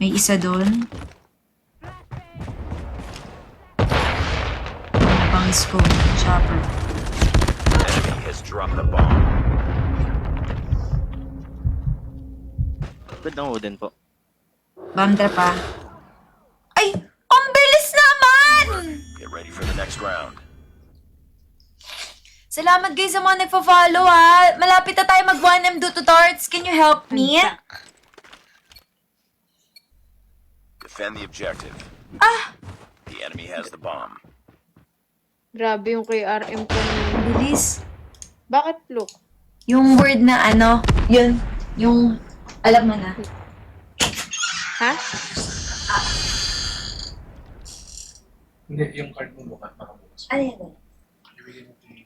May isa doon. Bangis ko. Chopper. Enemy has dropped the bomb. Good ng wooden po. Bomb trap pa. Ay! Ang bilis naman! Get ready for the next round. Salamat guys sa mga nagpa-follow ha. Malapit na tayo mag-1M do tutorials. Can you help me? Defend the objective. Ah! The enemy has the bomb. Grabe yung kay RM ko. Bilis. Bakit look? Yung word na ano, yun. Yung, alam mo na. Ha? Hindi, yung card mo bukas makabukas. Ano yan? Ibigay mo ito yung...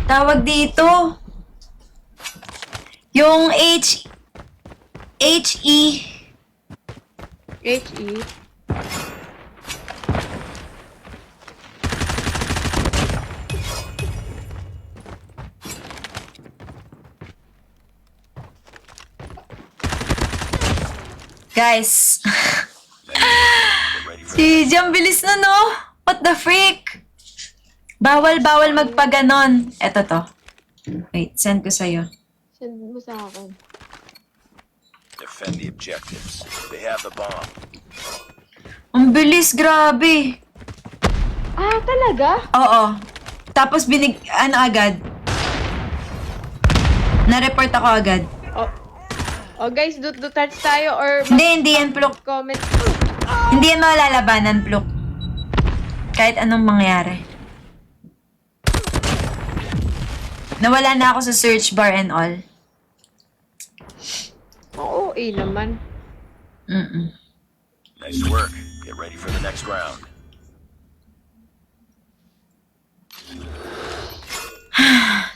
Tawag dito. Yung H-E. HE. Guys. Get ready for Si Jam, bilis na no? What the freak? Bawal magpaganon. Eto to. Wait, send ko sa'yo. Send mo sa akin. defend the objectives. They have the bomb. Ang bilis, grabe. Ah, talaga? Oo. Tapos agad. Na-report ako agad. Oh guys, do touch tayo or Hindi yan, Pluk. comment. Hindi yan malalabanan, Pluk. Kahit anong mangyari. Nawala na ako sa search bar and all. Oo, naman. Nice work. Get ready for the next round.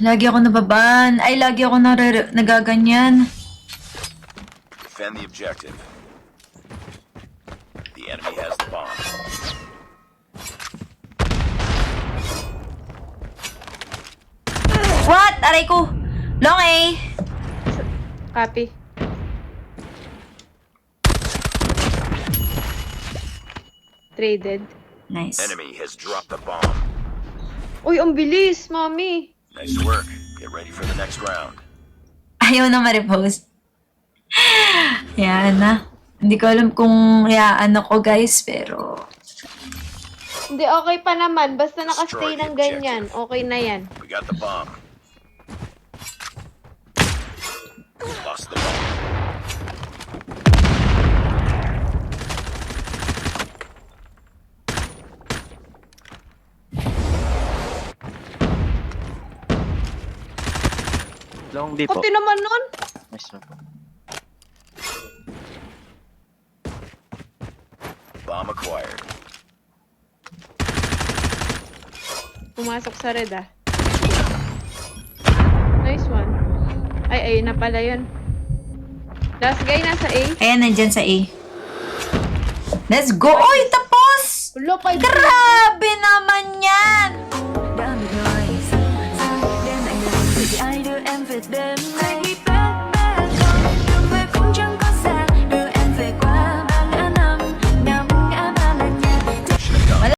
Lagi ako nababan. Ay, lagi ako nagaganyan. Defend the objective. The enemy has the bomb. What? Aray ko. Long A. Copy. Traded. Nice. Enemy has dropped the bomb. Uy, ang bilis, mami. Nice work. Get ready for the next round. Ayaw na ma-repost. Yan na. Hindi ko alam kung yaan ako guys, pero... Hindi, okay pa naman. Basta nakastay ng ganyan. Okay na yan. We got the bomb. Lost the bomb. Long D po. Puti naman nun. Nice one po. Bomb acquired. Pumasok sa red ah. Nice one. Ay, na pala yun. Last guy nasa A. Ayan, nandyan sa A. Let's go! Oy, tapos! Ulo, 5 Grabe